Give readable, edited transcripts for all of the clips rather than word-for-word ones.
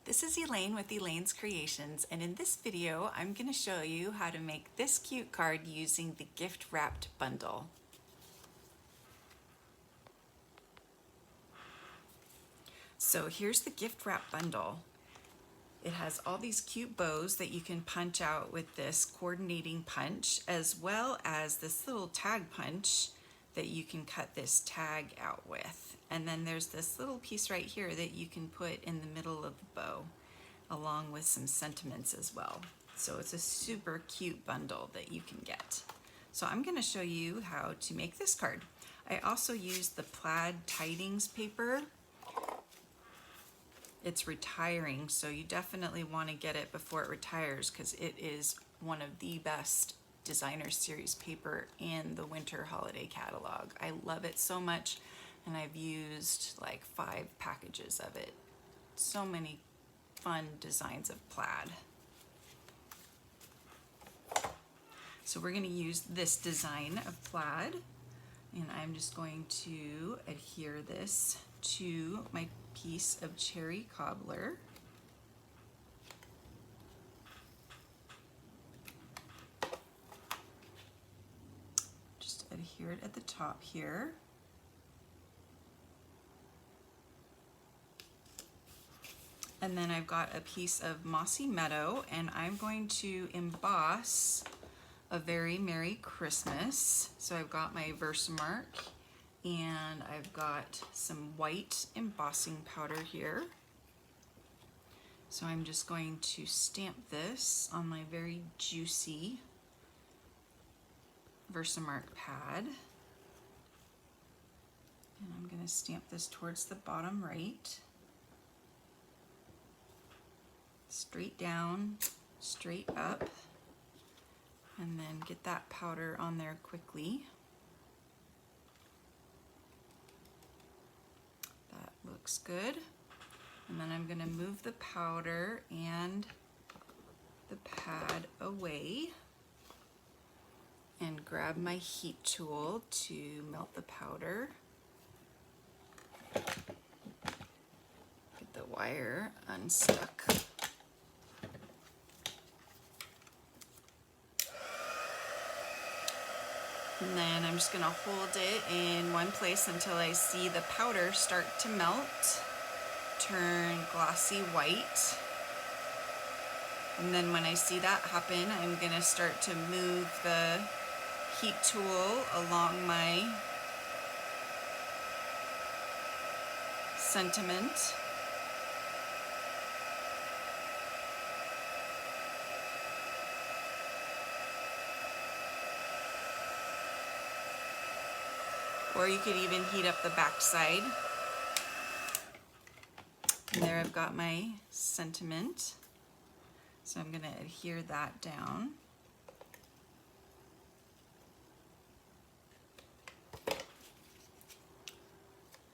This is Elaine with Elaine's Creations, and in this video I'm going to show you how to make this cute card using the gift wrapped bundle. So here's the gift wrap bundle. It has all these cute bows that you can punch out with this coordinating punch, as well as this little tag punch that you can cut this tag out with. And then there's this little piece right here that you can put in the middle of the bow, along with some sentiments as well. So it's a super cute bundle that you can get. So I'm going to show you how to make this card. I also used the plaid tidings paper. It's retiring, so you definitely want to get it before it retires because it is one of the best designer series paper in the winter holiday catalog. I love it so much, and I've used like 5 packages of it. So many fun designs of plaid. So we're going to use this design of plaid, and I'm just going to adhere this to my piece of cherry cobbler. Just adhere it at the top here. And then I've got a piece of Mossy Meadow, and I'm going to emboss a Very Merry Christmas. So I've got my Versamark, and I've got some white embossing powder here. So I'm just going to stamp this on my very juicy Versamark pad. And I'm going to stamp this towards the bottom right. Straight down, straight up, and then get that powder on there quickly. That looks good. And then I'm going to move the powder and the pad away and grab my heat tool to melt the powder. Get the wire unstuck. And then I'm just going to hold it in one place until I see the powder start to melt, turn glossy white. And then when I see that happen, I'm going to start to move the heat tool along my sentiment. Or you could even heat up the back side. And there I've got my sentiment. So I'm going to adhere that down.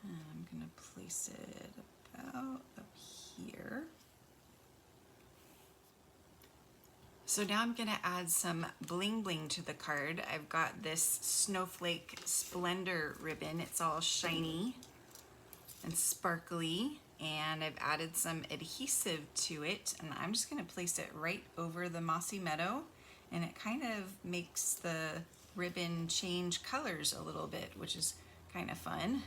And I'm going to place it about up here. So now I'm going to add some bling bling to the card. I've got this Snowflake Splendor ribbon. It's all shiny and sparkly, and I've added some adhesive to it, and I'm just going to place it right over the Mossy Meadow, and it kind of makes the ribbon change colors a little bit, which is kind of fun.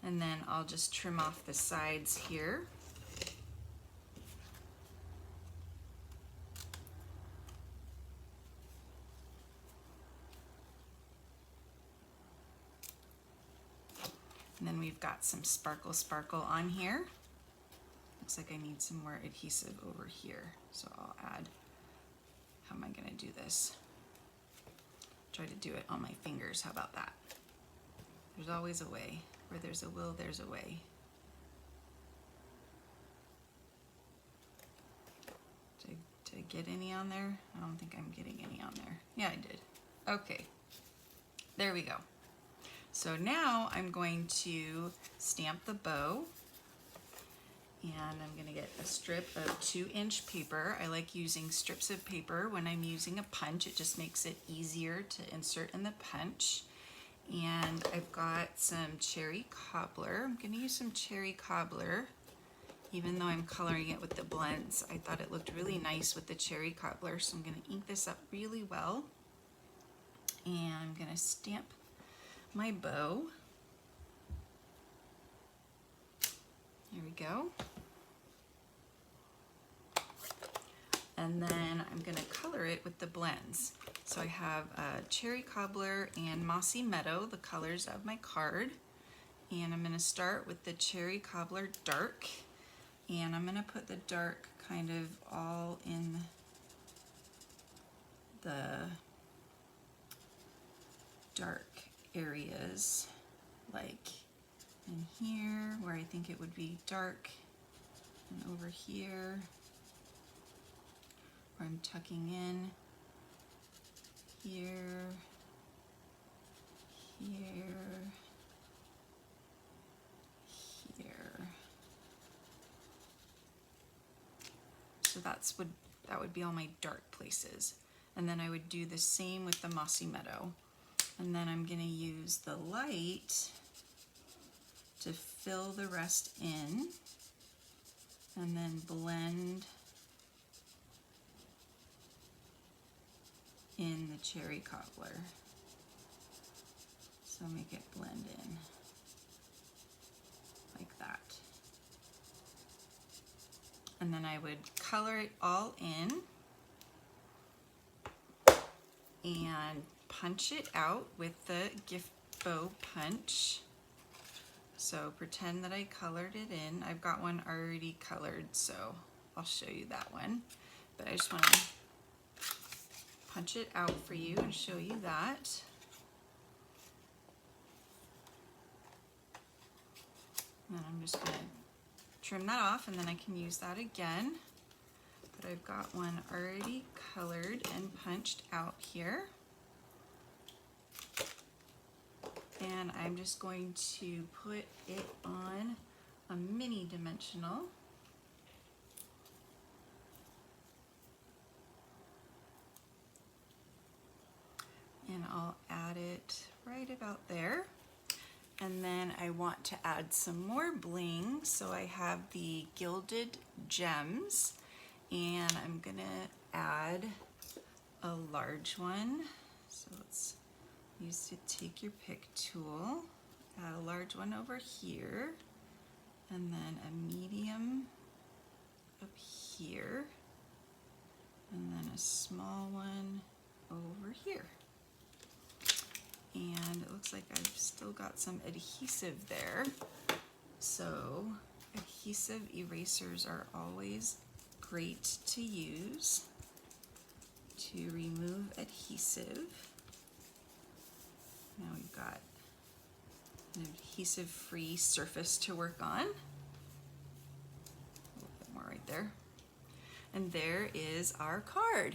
And then I'll just trim off the sides here. And then we've got some sparkle on here. Looks like I need some more adhesive over here. So I'll add, how am I gonna do this? Try to do it on my fingers, how about that? There's always a way. Where there's a will, there's a way. Did I get any on there? I don't think I'm getting any on there. Yeah, I did. Okay, there we go. So now I'm going to stamp the bow, and I'm going to get a strip of 2-inch paper. I like using strips of paper when I'm using a punch. It just makes it easier to insert in the punch. And I've got some cherry cobbler. I'm going to use some cherry cobbler Even though I'm coloring it with the blends, I thought it looked really nice with the cherry cobbler, so I'm going to ink this up really well. And I'm going to stamp my bow. Here we go. And then I'm going to color it with the blends. So I have Cherry Cobbler and Mossy Meadow, the colors of my card. And I'm going to start with the Cherry Cobbler Dark. And I'm going to put the dark kind of all in the dark areas, like in here where I think it would be dark, and over here where I'm tucking in, here, here, here. So that would be all my dark places. And then I would do the same with the Mossy Meadow. And then I'm going to use the light to fill the rest in, and then blend in the Cherry Cobbler. So make it blend in like that. And then I would color it all in and punch it out with the gift bow punch. So pretend that I colored it in. I've got one already colored, so I'll show you that one. But I just want to punch it out for you and show you that. And I'm just going to trim that off, and then I can use that again. But I've got one already colored and punched out here. And I'm just going to put it on a mini dimensional. And I'll add it right about there. And then I want to add some more bling, so I have the gilded gems, and I'm gonna add a large one. So let's use to take your pick tool, add a large one over here, and then a medium up here, and then a small one over here. And it looks like I've still got some adhesive there. So adhesive erasers are always great to use to remove adhesive. Now we've got an adhesive-free surface to work on. A little bit more right there. And there is our card.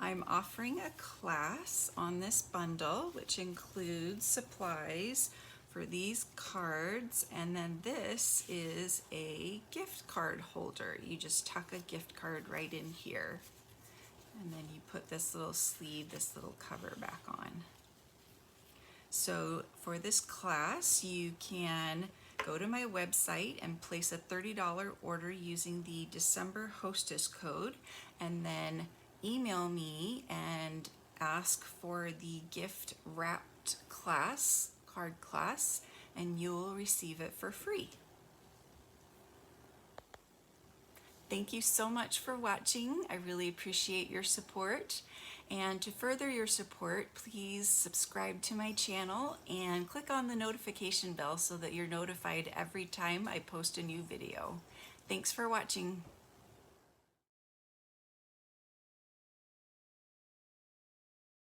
I'm offering a class on this bundle, which includes supplies for these cards, and then this is a gift card holder. You just tuck a gift card right in here, and then you put this little sleeve, this little cover back on. So for this class, you can go to my website and place a $30 order using the December hostess code, and then email me and ask for the gift wrapped class, card class, and you'll receive it for free. Thank you so much for watching. I really appreciate your support. And to further your support, please subscribe to my channel and click on the notification bell so that you're notified every time I post a new video. Thanks for watching.